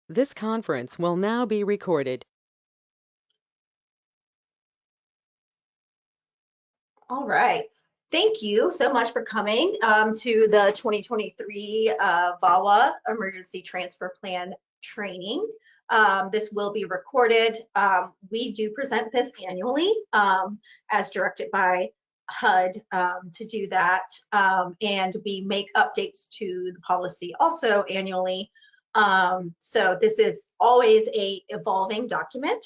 This conference will now be recorded. All right. Thank you so much for coming to the 2023 VAWA Emergency Transfer Plan training. This will be recorded. We do present this annually as directed by HUD to do that. And we make updates to the policy also annually. So this is always a evolving document.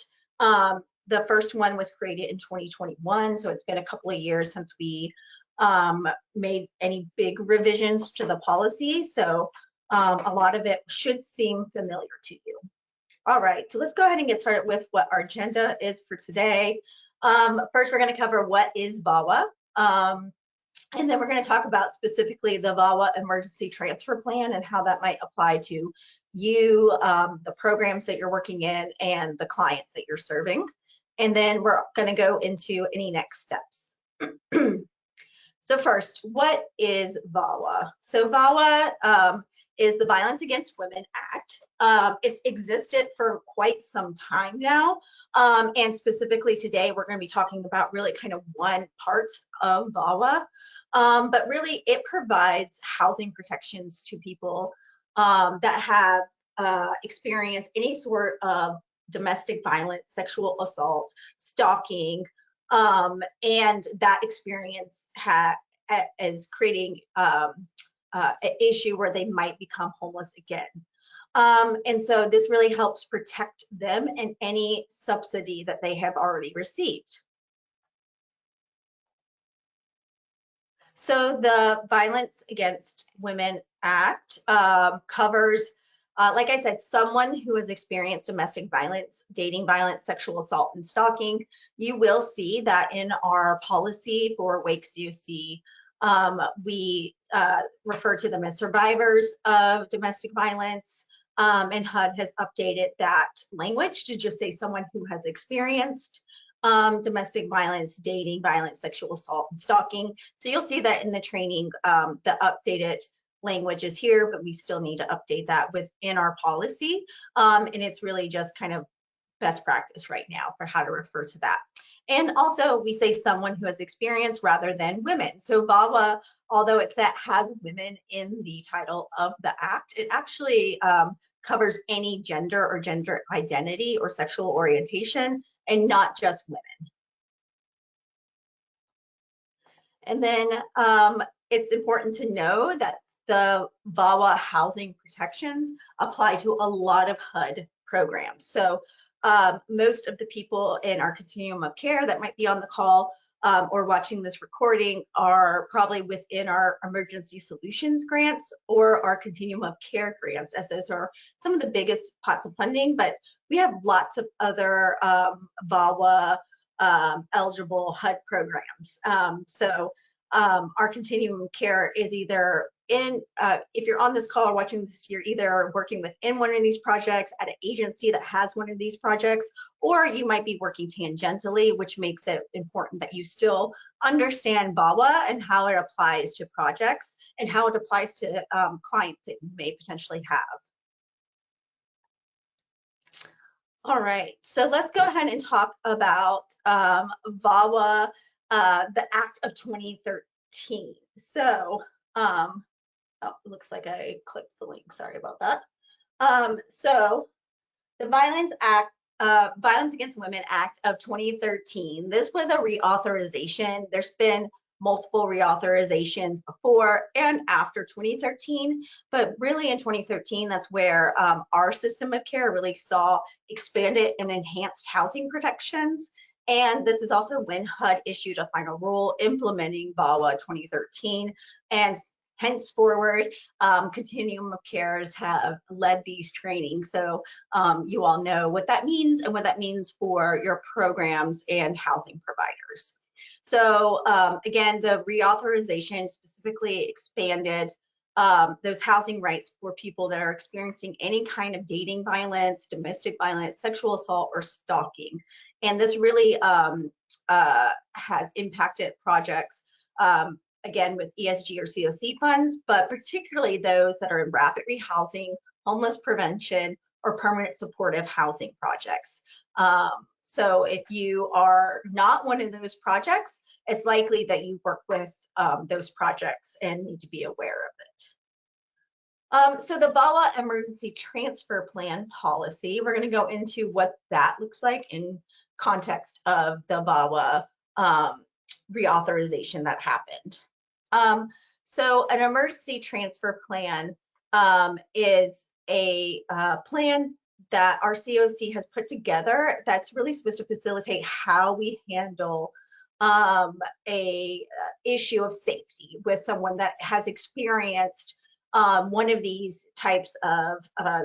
The first one was created in 2021, so it's been a couple of years since we made any big revisions to the policy. So a lot of it should seem familiar to you. All right, so let's go ahead and get started with what our agenda is for today. First, we're going to cover what is VAWA. And then we're going to talk about specifically the VAWA Emergency Transfer Plan and how that might apply to you, the programs that you're working in, and the clients that you're serving. And then we're going to go into any next steps. So first, what is VAWA? So VAWA is the Violence Against Women Act. It's existed for quite some time now. And specifically today, we're going to be talking about really kind of one part of VAWA. But really, it provides housing protections to people that have experienced any sort of domestic violence, sexual assault, stalking, and that experience is creating an issue where they might become homeless again. And so this really helps protect them and any subsidy that they have already received. So the Violence Against Women Act covers, like I said, someone who has experienced domestic violence, dating violence, sexual assault, and stalking. You will see that in our policy for Wake CoC, we refer to them as survivors of domestic violence, and HUD has updated that language to just say someone who has experienced domestic violence, dating violence, sexual assault, and stalking. So you'll see that in the training, the updated language is here, but we still need to update that within our policy. And it's really just kind of best practice right now for how to refer to that. And also we say someone who has experience rather than women. So VAWA, although it has women in the title of the act, it actually covers any gender or gender identity or sexual orientation and not just women. And then it's important to know that the VAWA housing protections apply to a lot of HUD programs. So most of the people in our continuum of care that might be on the call or watching this recording are probably within our emergency solutions grants or our continuum of care grants, as those are some of the biggest pots of funding, but we have lots of other VAWA eligible HUD programs. So our continuum of care is either in, if you're on this call or watching this, you're either working within one of these projects at an agency that has one of these projects, or you might be working tangentially, which makes it important that you still understand VAWA and how it applies to projects and how it applies to clients that you may potentially have. All right, so let's go ahead and talk about VAWA, the Act of 2013. So, oh, it looks like I clicked the link, sorry about that. So the Violence Against Women Act of 2013, this was a reauthorization. There's been multiple reauthorizations before and after 2013, but really in 2013, that's where our system of care really saw expanded and enhanced housing protections. And this is also when HUD issued a final rule implementing VAWA 2013, and henceforward, continuum of cares have led these trainings. So you all know what that means and what that means for your programs and housing providers. So again, the reauthorization specifically expanded those housing rights for people that are experiencing any kind of dating violence, domestic violence, sexual assault, or stalking. And this really has impacted projects, again, with ESG or CoC funds, but particularly those that are in rapid rehousing, homeless prevention, or permanent supportive housing projects. So if you are not one of those projects, it's likely that you work with those projects and need to be aware of it. So the VAWA Emergency Transfer Plan policy, we're going to go into what that looks like in context of the VAWA reauthorization that happened. So an emergency transfer plan is a plan that our CoC has put together that's really supposed to facilitate how we handle a issue of safety with someone that has experienced one of these types of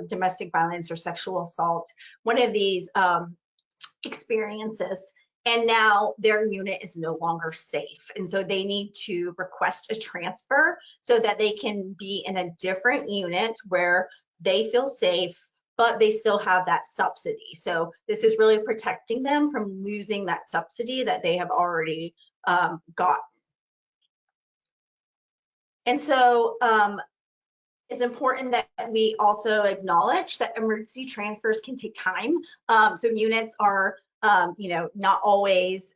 domestic violence or sexual assault, one of these experiences, and now their unit is no longer safe. And so they need to request a transfer so that they can be in a different unit where they feel safe, but they still have that subsidy. So this is really protecting them from losing that subsidy that they have already gotten. And so it's important that we also acknowledge that emergency transfers can take time. So units are, not always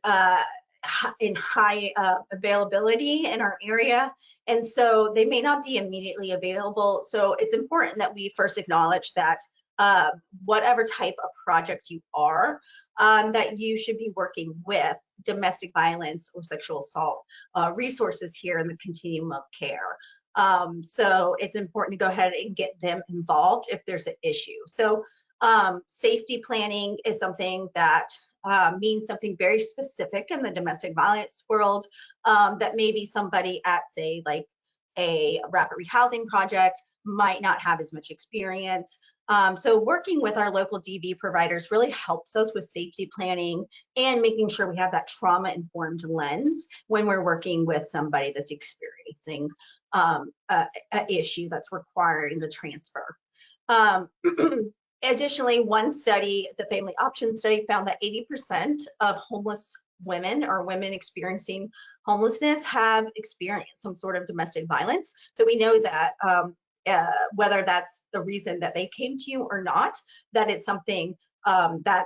in high availability in our area, and so they may not be immediately available. So it's important that we first acknowledge that whatever type of project you are, that you should be working with domestic violence or sexual assault resources here in the continuum of care. So it's important to go ahead and get them involved if there's an issue. So safety planning is something that means something very specific in the domestic violence world, that maybe somebody at, say, like a rapid rehousing project might not have as much experience. So working with our local DV providers really helps us with safety planning and making sure we have that trauma-informed lens when we're working with somebody that's experiencing an issue that's requiring a transfer. Additionally, one study, the Family Option Study, found that 80% of homeless women or women experiencing homelessness have experienced some sort of domestic violence. So we know that whether that's the reason that they came to you or not, that it's something that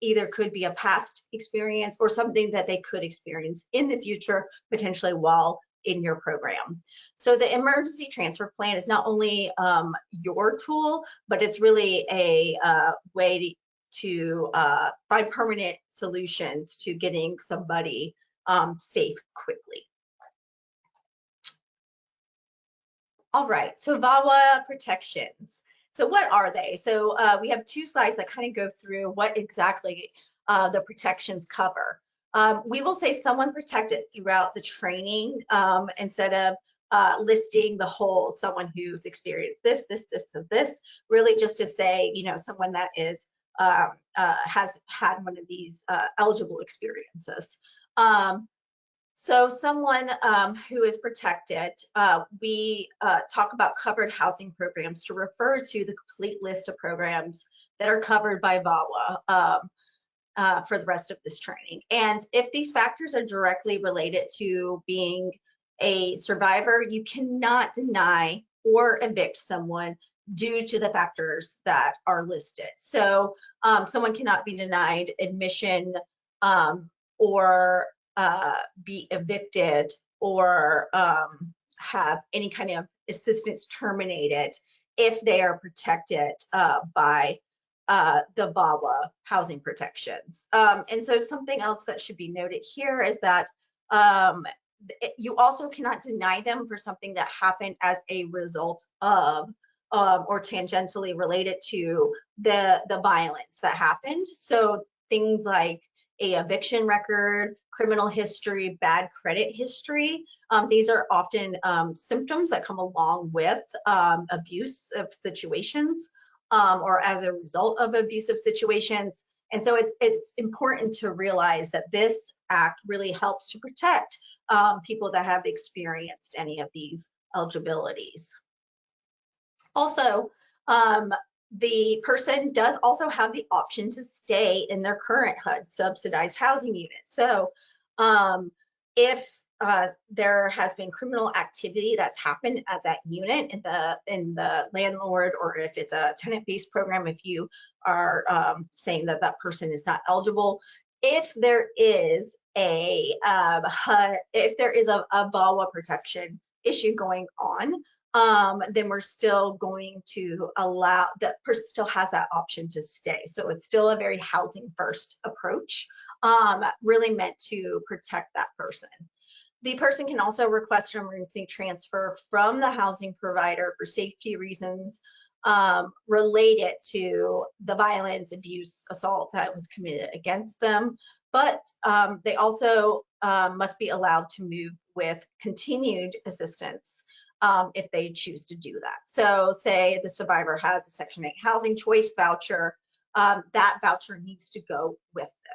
either could be a past experience or something that they could experience in the future, potentially while in your program. So the emergency transfer plan is not only your tool, but it's really a way to find permanent solutions to getting somebody safe quickly. All right, so VAWA protections. So what are they? So we have two slides that kind of go through what exactly the protections cover. We will say someone protected throughout the training instead of listing the whole someone who's experienced this, really just to say, someone that is has had one of these eligible experiences. So someone who is protected, we talk about covered housing programs to refer to the complete list of programs that are covered by VAWA for the rest of this training. And if these factors are directly related to being a survivor, you cannot deny or evict someone due to the factors that are listed. So someone cannot be denied admission or be evicted or have any kind of assistance terminated if they are protected by the VAWA housing protections. And so something else that should be noted here is that you also cannot deny them for something that happened as a result of or tangentially related to the violence that happened. So things like a eviction record, criminal history, bad credit history. These are often symptoms that come along with abusive situations or as a result of abusive situations. And so it's important to realize that this act really helps to protect people that have experienced any of these eligibilities. Also, the person does also have the option to stay in their current HUD subsidized housing unit. So if there has been criminal activity that's happened at that unit in the landlord, or if it's a tenant-based program, if you are saying that that person is not eligible. If there is a VAWA protection issue going on, then we're still going to allow that person still has that option to stay. So it's still a very housing first approach, really meant to protect that person. The person can also request an emergency transfer from the housing provider for safety reasons related to the violence, abuse, assault that was committed against them. But they also must be allowed to move with continued assistance if they choose to do that. So say the survivor has a Section 8 housing choice voucher, that voucher needs to go with them.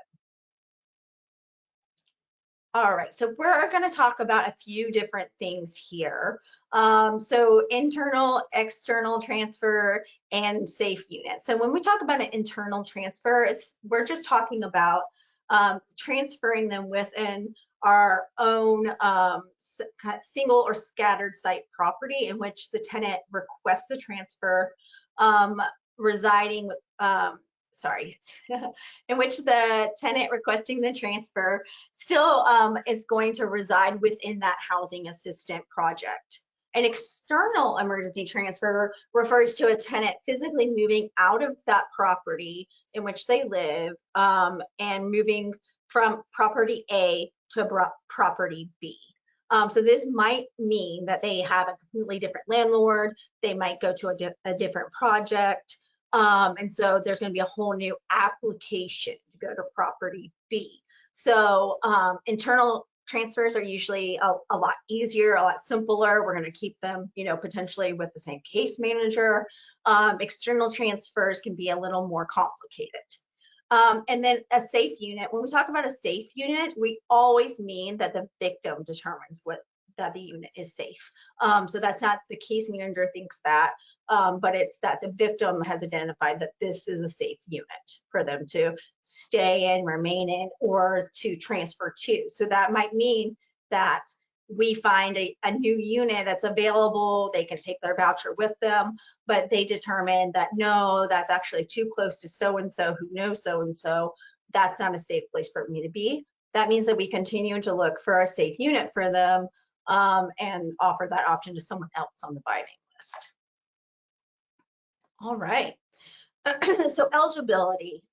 All right, so we're going to talk about a few different things here. So internal, external transfer, and safe unit. So when we talk about an internal transfer, we're just talking about transferring them within our own single or scattered site property in which the tenant requests the transfer, residing in which the tenant requesting the transfer still is going to reside within that housing assistant project. An external emergency transfer refers to a tenant physically moving out of that property in which they live and moving from property A to property B. So this might mean that they have a completely different landlord, they might go to a different project, and so there's going to be a whole new application to go to property B. So internal transfers are usually a lot easier, a lot simpler. We're going to keep them, potentially with the same case manager. External transfers can be a little more complicated. And then a safe unit. When we talk about a safe unit, we always mean that the victim determines that the unit is safe. So that's not the case manager thinks that, but it's that the victim has identified that this is a safe unit for them to stay in, remain in, or to transfer to. So that might mean that we find a new unit that's available, they can take their voucher with them, but they determine that no, that's actually too close to so-and-so who knows so-and-so, that's not a safe place for me to be. That means that we continue to look for a safe unit for them and offer that option to someone else on the buying list. All right, so eligibility.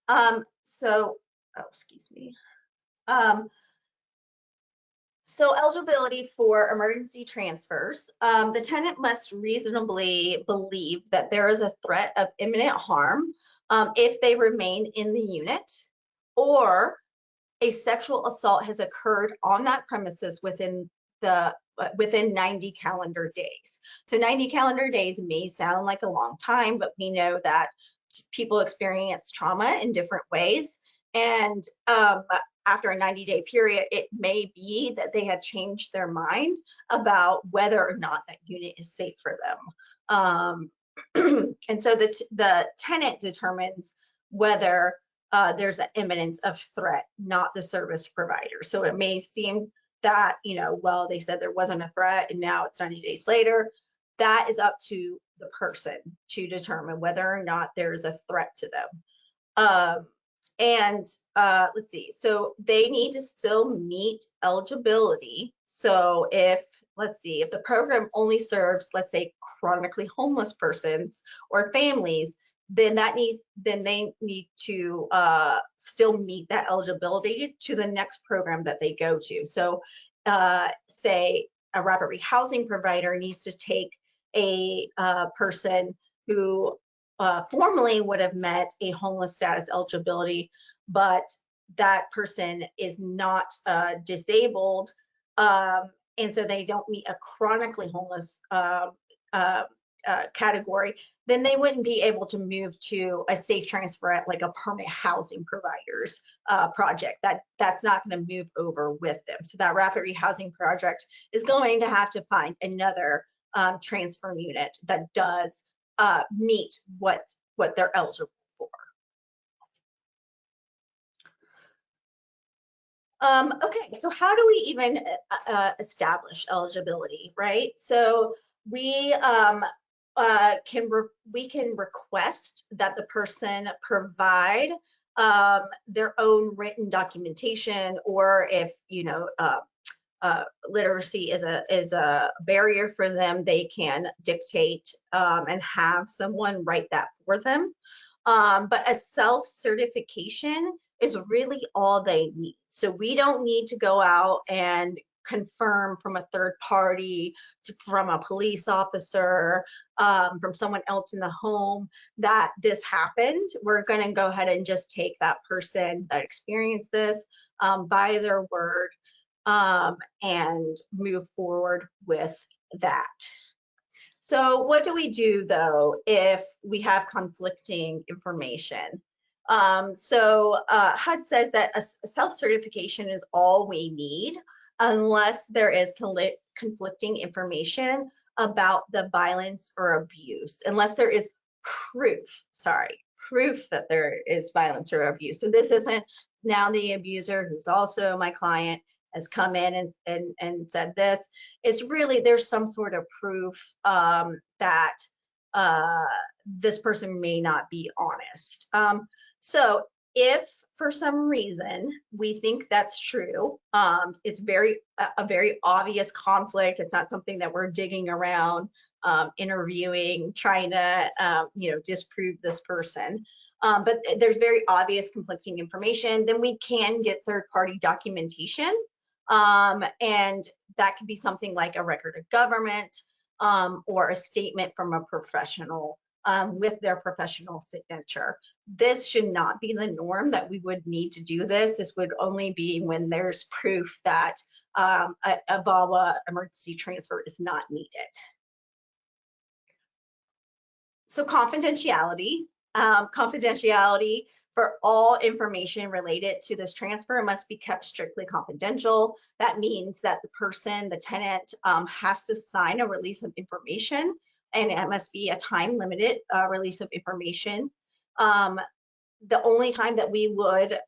So eligibility for emergency transfers, the tenant must reasonably believe that there is a threat of imminent harm if they remain in the unit, or a sexual assault has occurred on that premises within 90 calendar days. So 90 calendar days may sound like a long time, but we know that people experience trauma in different ways. And after a 90-day period, it may be that they have changed their mind about whether or not that unit is safe for them. And so the tenant determines whether there's an imminence of threat, not the service provider. So it may seem that, well, they said there wasn't a threat and now it's 90 days later. That is up to the person to determine whether or not there's a threat to them. Let's see, so they need to still meet eligibility. So if the program only serves, let's say, chronically homeless persons or families, then they need to still meet that eligibility to the next program that they go to. So say a rapid rehousing provider needs to take a person who formerly would have met a homeless status eligibility, but that person is not disabled, and so they don't meet a chronically homeless category, then they wouldn't be able to move to a safe transfer at like a permanent housing provider's project. That's not going to move over with them. So that rapid rehousing project is going to have to find another transfer unit that does meet what they're eligible for. Okay, so how do we even establish eligibility, right? So we we can request that the person provide their own written documentation, or if literacy is a barrier for them, they can dictate and have someone write that for them. But a self-certification is really all they need. So we don't need to go out and confirm from a third party, from a police officer, from someone else in the home that this happened. We're going to go ahead and just take that person that experienced this by their word and move forward with that. So what do we do though if we have conflicting information? HUD says that a self-certification is all we need unless there is conflicting information about the violence or abuse, unless there is proof that there is violence or abuse. So this isn't now the abuser, who's also my client, has come in and said this. It's really, there's some sort of proof that this person may not be honest. So if for some reason we think that's true, it's a very obvious conflict. It's not something that we're digging around, interviewing, trying to disprove this person. But there's very obvious conflicting information, then we can get third-party documentation. And that could be something like a record of government or a statement from a professional with their professional signature. This should not be the norm that we would need to do this. This would only be when there's proof that a VAWA emergency transfer is not needed. So confidentiality. Confidentiality for all information related to this transfer must be kept strictly confidential. That means that the person, the tenant, has to sign a release of information, and it must be a time-limited release of information. The only time that we would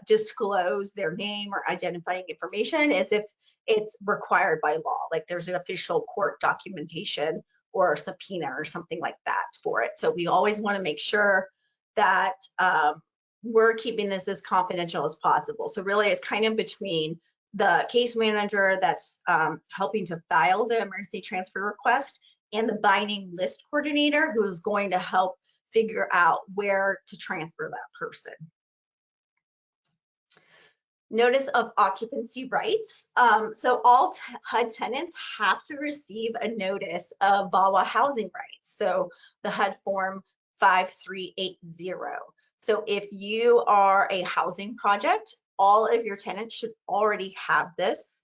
disclose their name or identifying information is if it's required by law, like there's an official court documentation or a subpoena or something like that for it. So we always want to make sure that we're keeping this as confidential as possible. So really it's kind of between the case manager that's helping to file the emergency transfer request and the binding list coordinator, who's going to help figure out where to transfer that person. Notice of occupancy rights. So all HUD tenants have to receive a notice of VAWA housing rights. So the HUD form 5380. So if you are a housing project, all of your tenants should already have this.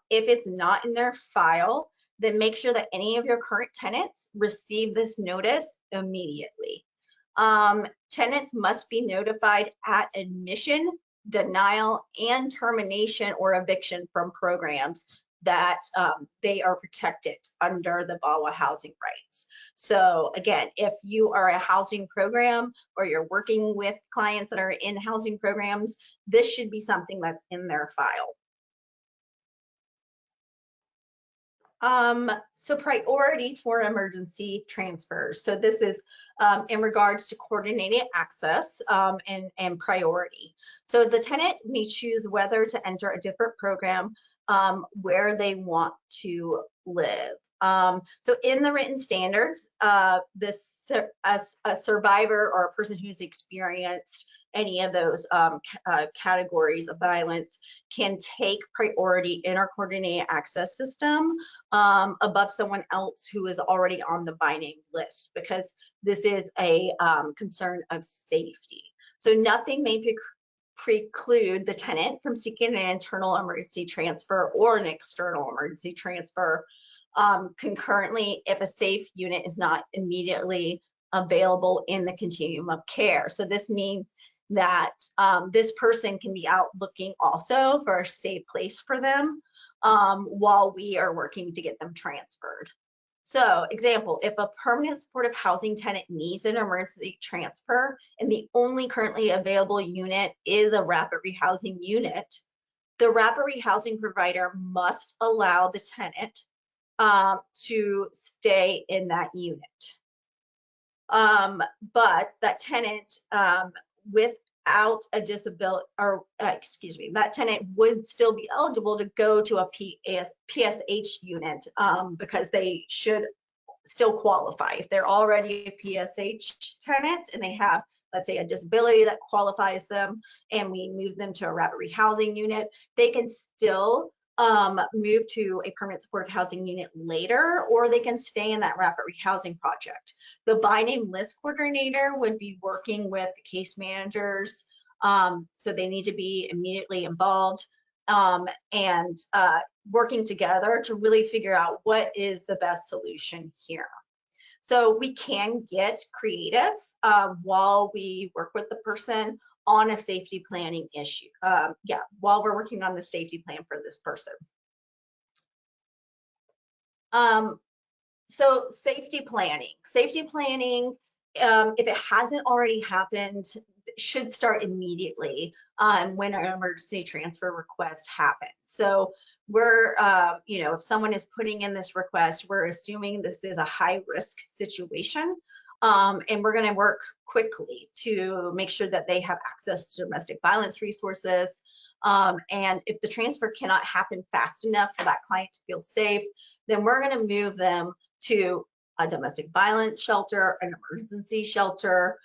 If it's not in their file, then make sure that any of your current tenants receive this notice immediately. Tenants must be notified at admission, denial, and termination or eviction from programs that they are protected under the VAWA housing rights. So again, if you are a housing program or you're working with clients that are in housing programs, this should be something that's in their file. So priority for emergency transfers. So this is in regards to coordinated access and priority. So the tenant may choose whether to enter a different program where they want to live. So in the written standards, as a survivor or a person who's experienced any of those categories of violence can take priority in our coordinated access system above someone else who is already on the binding list, because this is a concern of safety. So nothing may preclude the tenant from seeking an internal emergency transfer or an external emergency transfer concurrently if a safe unit is not immediately available in the continuum of care. So this means that this person can be out looking also for a safe place for them while we are working to get them transferred. So example, if a permanent supportive housing tenant needs an emergency transfer and the only currently available unit is a rapid rehousing unit, the rapid rehousing provider must allow the tenant to stay in that unit. But that tenant without a disability, or that tenant would still be eligible to go to a PSH unit because they should still qualify. If they're already a PSH tenant and they have, let's say, a disability that qualifies them, and we move them to a rapid rehousing unit, they can still move to a permanent supportive housing unit later, or they can stay in that rapid rehousing project. The by name list coordinator would be working with the case managers, so they need to be immediately involved and working together to really figure out what is the best solution here. So we can get creative while we work with the person on a safety planning issue. While we're working on the safety plan for this person. So safety planning, if it hasn't already happened, should start immediately when an emergency transfer request happens. So we're, if someone is putting in this request, we're assuming this is a high risk situation. And we're going to work quickly to make sure that they have access to domestic violence resources. And if the transfer cannot happen fast enough for that client to feel safe, then we're going to move them to a domestic violence shelter, an emergency shelter.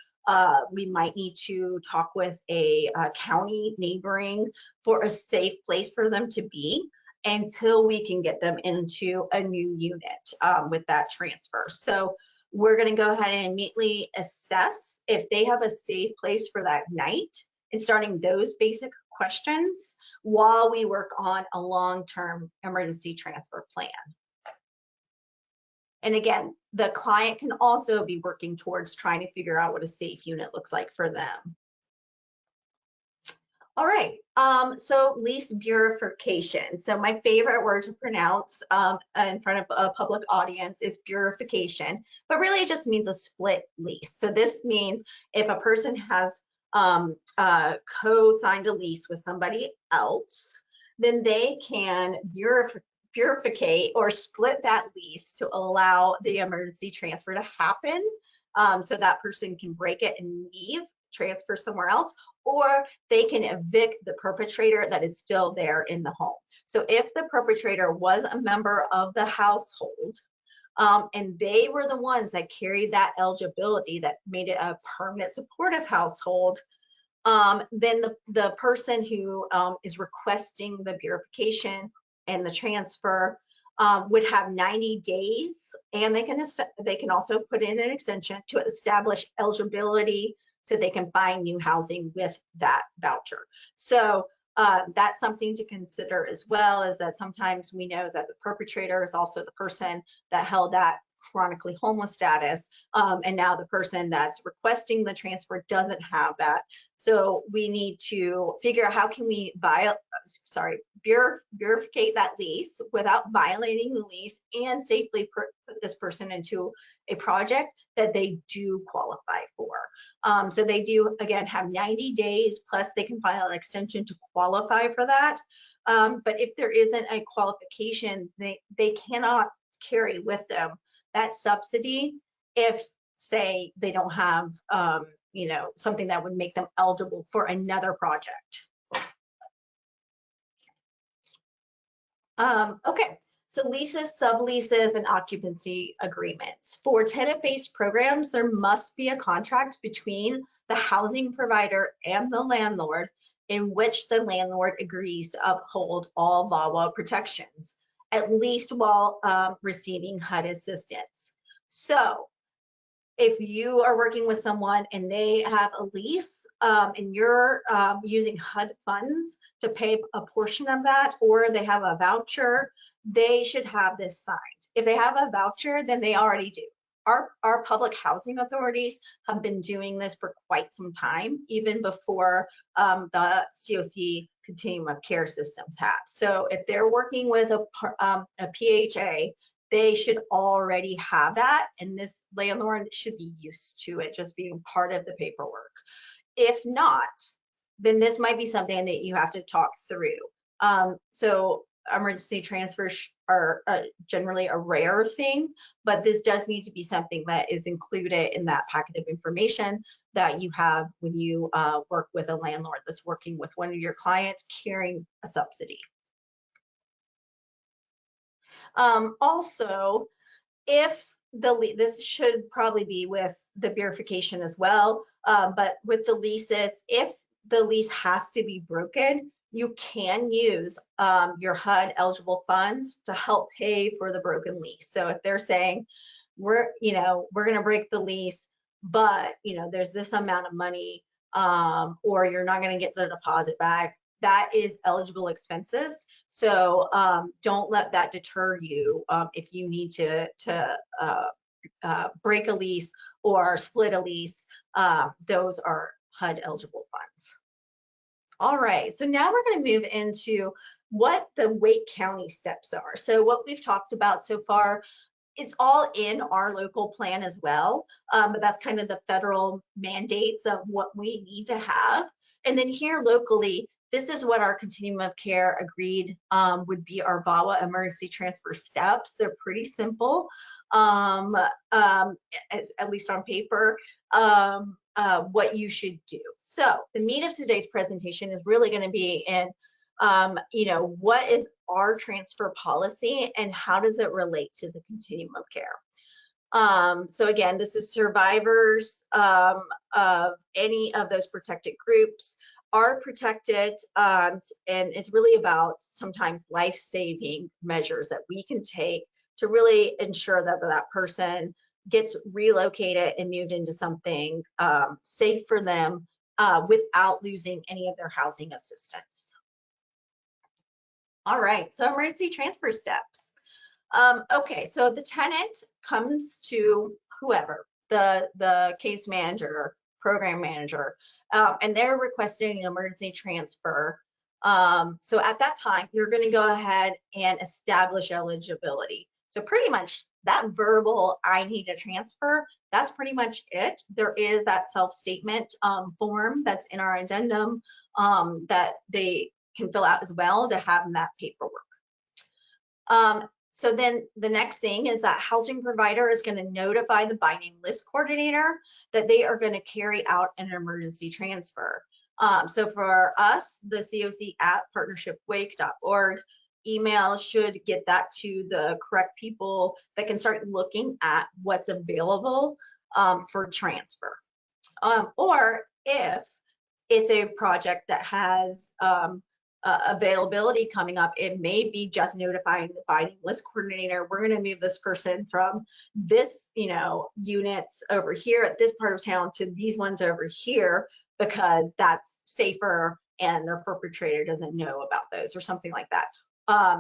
We might need to talk with a county neighboring for a safe place for them to be until we can get them into a new unit with that transfer. So we're going to go ahead and immediately assess if they have a safe place for that night and starting those basic questions while we work on a long-term emergency transfer plan. And again, the client can also be working towards trying to figure out what a safe unit looks like for them. All right, so lease bureaucration. So my favorite word to pronounce in front of a public audience is bureaucration, but really it just means a split lease. So this means if a person has co-signed a lease with somebody else, then they can bureaucrate or split that lease to allow the emergency transfer to happen. So that person can break it and leave, transfer somewhere else, or they can evict the perpetrator that is still there in the home. So if the perpetrator was a member of the household and they were the ones that carried that eligibility that made it a permanent supportive household, then the person who is requesting the bureaucration and the transfer would have 90 days, and they can also put in an extension to establish eligibility so they can find new housing with that voucher. So that's something to consider as well, is that sometimes we know that the perpetrator is also the person that held that chronically homeless status, and now the person that's requesting the transfer doesn't have that. So we need to figure out how can we bureaucrate that lease without violating the lease and safely put this person into a project that they do qualify for. So they do, again, have 90 days, plus they can file an extension to qualify for that. But if there isn't a qualification, they cannot carry with them that subsidy if, say, they don't have something that would make them eligible for another project. Okay, so leases, subleases, and occupancy agreements. For tenant-based programs, there must be a contract between the housing provider and the landlord in which the landlord agrees to uphold all VAWA protections, at least while receiving HUD assistance. So if you are working with someone and they have a lease and you're using HUD funds to pay a portion of that, or they have a voucher, they should have this signed. If they have a voucher, then they already do. Our public housing authorities have been doing this for quite some time, even before the CoC continuum of care systems have. So if they're working with a PHA, they should already have that, and this landlord should be used to it just being part of the paperwork. If not, then this might be something that you have to talk through. So emergency transfers are generally a rare thing, but this does need to be something that is included in that packet of information that you have when you work with a landlord that's working with one of your clients carrying a subsidy. Also, if this should probably be with the verification as well, but with the leases, if the lease has to be broken, you can use your HUD eligible funds to help pay for the broken lease. So if they're saying we're going to break the lease, but there's this amount of money, or you're not going to get the deposit back, that is eligible expenses. So don't let that deter you if you need to break a lease or split a lease. Those are HUD eligible funds. All right, so now we're going to move into what the Wake County steps are. So what we've talked about so far, it's all in our local plan as well, but that's kind of the federal mandates of what we need to have. And then here locally, this is what our continuum of care agreed would be our VAWA emergency transfer steps. They're pretty simple, at least on paper, what you should do. So the meat of today's presentation is really going to be in what is our transfer policy and how does it relate to the continuum of care. So again, this is survivors of any of those protected groups are protected, and it's really about sometimes life-saving measures that we can take to really ensure that that person gets relocated and moved into something safe for them without losing any of their housing assistance. All right, so emergency transfer steps. Okay, so the tenant comes to whoever, the case manager, program manager, and they're requesting an emergency transfer. So at that time, you're going to go ahead and establish eligibility. So pretty much that verbal, I need a transfer, that's pretty much it. There is that self-statement form that's in our addendum that they can fill out as well to have in that paperwork. So then the next thing is that housing provider is going to notify the binding list coordinator that they are going to carry out an emergency transfer. So for us, the CoC at partnershipwake.org email should get that to the correct people that can start looking at what's available for transfer. Or if it's a project that has availability coming up, it may be just notifying the binding list coordinator, we're going to move this person from this units over here at this part of town to these ones over here because that's safer and their perpetrator doesn't know about those or something like that.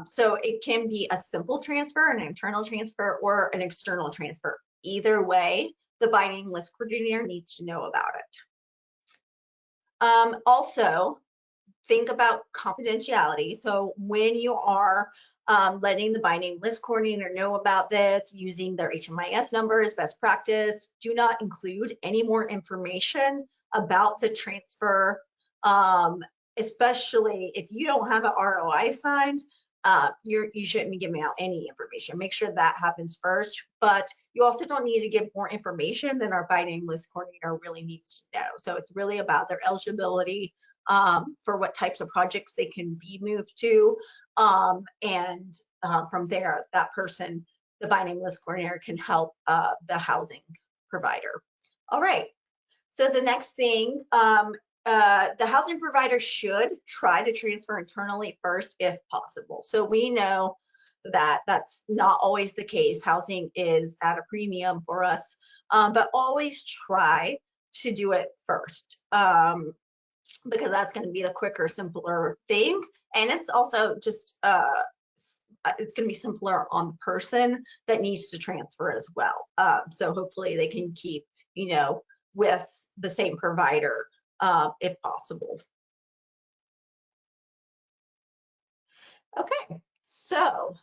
So it can be a simple transfer, an internal transfer, or an external transfer. Either way, the binding list coordinator needs to know about it. Also, think about confidentiality. So when you are letting the binding list coordinator know about this, using their HMIS number as best practice, do not include any more information about the transfer, especially if you don't have an ROI signed. You shouldn't be giving out any information. Make sure that happens first, but you also don't need to give more information than our binding list coordinator really needs to know. So it's really about their eligibility for what types of projects they can be moved to, and from there, that person, the binding list coordinator, can help the housing provider. All right, so the next thing, the housing provider should try to transfer internally first if possible. So we know that that's not always the case. Housing is at a premium for us, but always try to do it first. Because that's going to be the quicker, simpler thing. And it's also just, it's going to be simpler on the person that needs to transfer as well. So hopefully they can keep, with the same provider if possible. Okay, so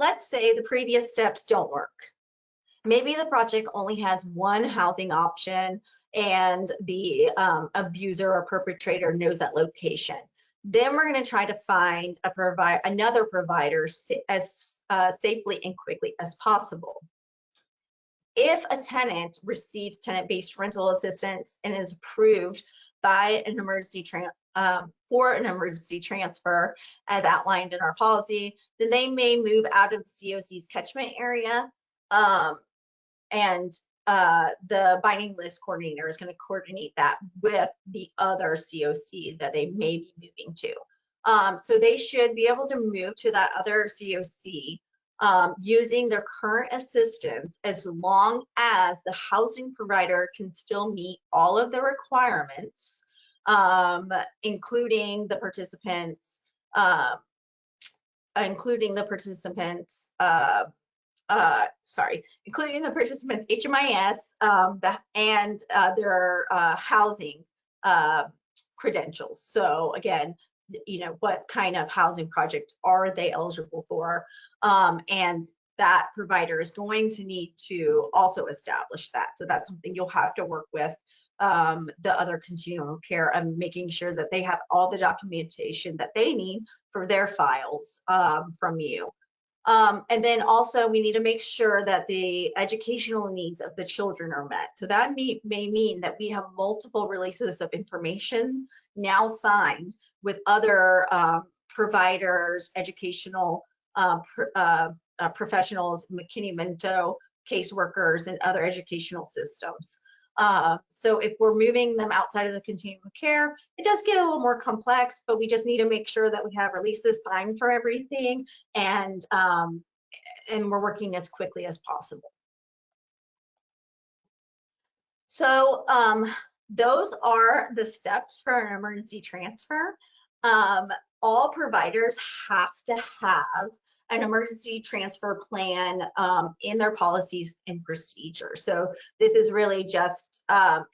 let's say the previous steps don't work. Maybe the project only has one housing option and the abuser or perpetrator knows that location. Then we're going to try to find another provider as safely and quickly as possible. If a tenant receives tenant-based rental assistance and is approved by an for an emergency transfer, as outlined in our policy, then they may move out of the CoC's catchment area, and the binding list coordinator is going to coordinate that with the other CoC that they may be moving to. So they should be able to move to that other CoC using their current assistance, as long as the housing provider can still meet all of the requirements, including the participants, including the participants HMIS and their housing credentials. So again, what kind of housing project are they eligible for? And that provider is going to need to also establish that. So that's something you'll have to work with the other continuum of care and making sure that they have all the documentation that they need for their files from you. And then also we need to make sure that the educational needs of the children are met. So that may mean that we have multiple releases of information now signed with other providers, educational professionals, McKinney-Vento, caseworkers, and other educational systems. So if we're moving them outside of the continuum of care, it does get a little more complex, but we just need to make sure that we have releases signed for everything, and we're working as quickly as possible. So those are the steps for an emergency transfer. All providers have to have an emergency transfer plan in their policies and procedures. So this is really just a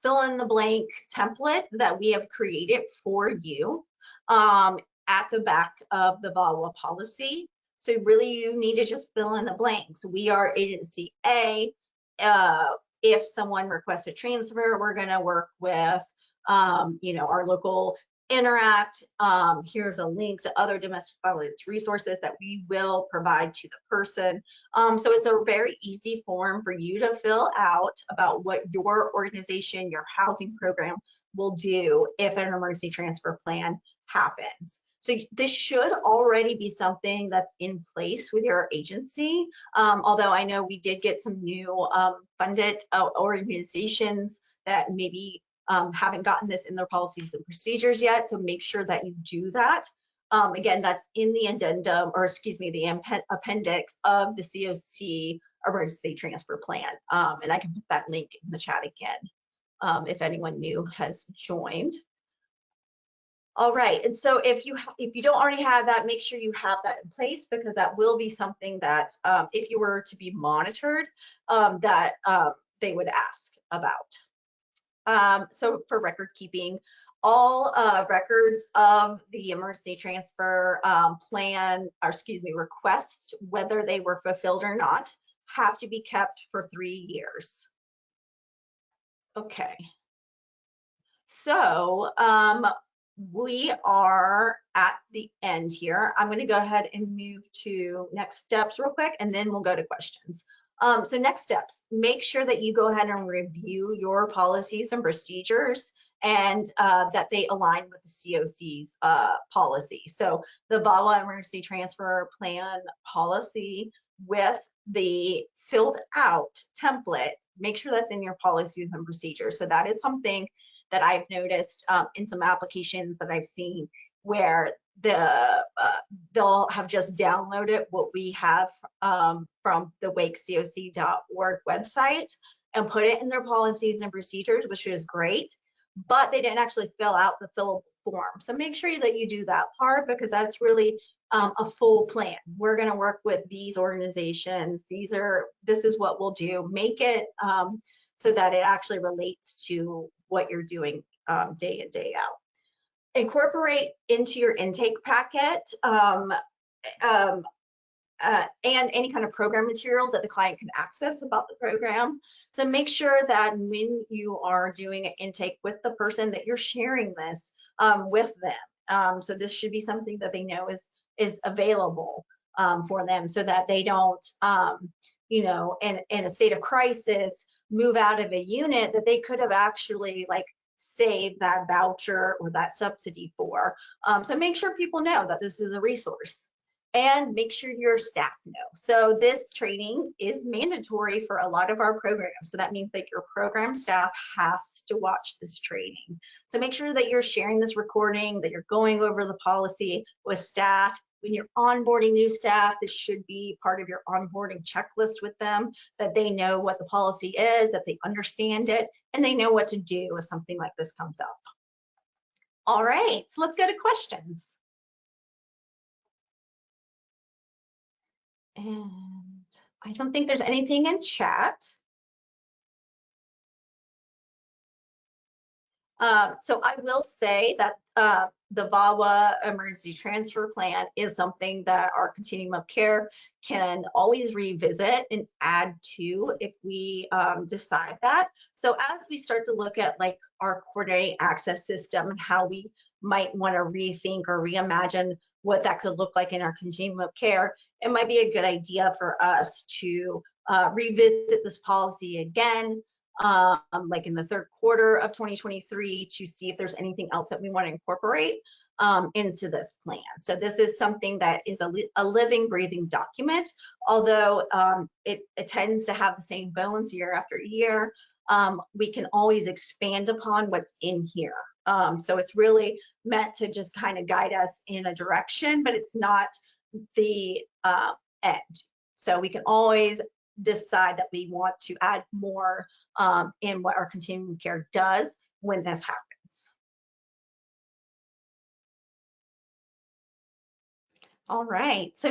fill in the blank template that we have created for you at the back of the VAWA policy. So really you need to just fill in the blanks. We are agency A. If someone requests a transfer, we're going to work with our local Interact. Here's a link to other domestic violence resources that we will provide to the person. So it's a very easy form for you to fill out about what your organization, your housing program will do if an emergency transfer plan happens. So this should already be something that's in place with your agency. Although I know we did get some new funded organizations that maybe haven't gotten this in their policies and procedures yet, so make sure that you do that. Again, that's in the addendum, or excuse me, the appendix of the CoC emergency transfer plan, and I can put that link in the chat again if anyone new has joined. All right, and so if you don't already have that, make sure you have that in place, because that will be something that if you were to be monitored, that they would ask about. So for record keeping, all records of the emergency transfer plan, or excuse me, request, whether they were fulfilled or not, have to be kept for 3 years. Okay. So we are at the end here. I'm going to go ahead and move to next steps real quick, and then we'll go to questions. So next steps, make sure that you go ahead and review your policies and procedures, and that they align with the CoC's policy. So the VAWA emergency transfer plan policy with the filled out template, make sure that's in your policies and procedures. So that is something that I've noticed in some applications that I've seen, where they'll have just downloaded what we have from the wakecoc.org website and put it in their policies and procedures, which is great, but they didn't actually fill out the fillable form. So make sure that you do that part, because that's really a full plan. We're going to work with these organizations. This is what we'll do. Make it so that it actually relates to what you're doing day in, day out. Incorporate into your intake packet and any kind of program materials that the client can access about the program. So make sure that when you are doing an intake with the person that you're sharing this with them. So this should be something that they know is available for them, so that they don't, you know, in a state of crisis, move out of a unit that they could have actually like saved that voucher or that subsidy for. So make sure people know that this is a resource, and make sure your staff know. So this training is mandatory for a lot of our programs. So that means that your program staff has to watch this training. So make sure that you're sharing this recording, that you're going over the policy with staff. When you're onboarding new staff, this should be part of your onboarding checklist with them, that they know what the policy is, that they understand it, and they know what to do if something like this comes up. All right, so let's go to questions. And I don't think there's anything in chat. So I will say that the VAWA emergency transfer plan is something that our continuum of care can always revisit and add to if we decide that. So as we start to look at like our coordinating access system and how we might want to rethink or reimagine what that could look like in our continuum of care, it might be a good idea for us to revisit this policy again, like in the third quarter of 2023, to see if there's anything else that we want to incorporate into this plan. So this is something that is a living, breathing document. Although it tends to have the same bones year after year, we can always expand upon what's in here. So it's really meant to just kind of guide us in a direction, but it's not the end. So we can always decide that we want to add more in what our continuum of care does when this happens. All right. So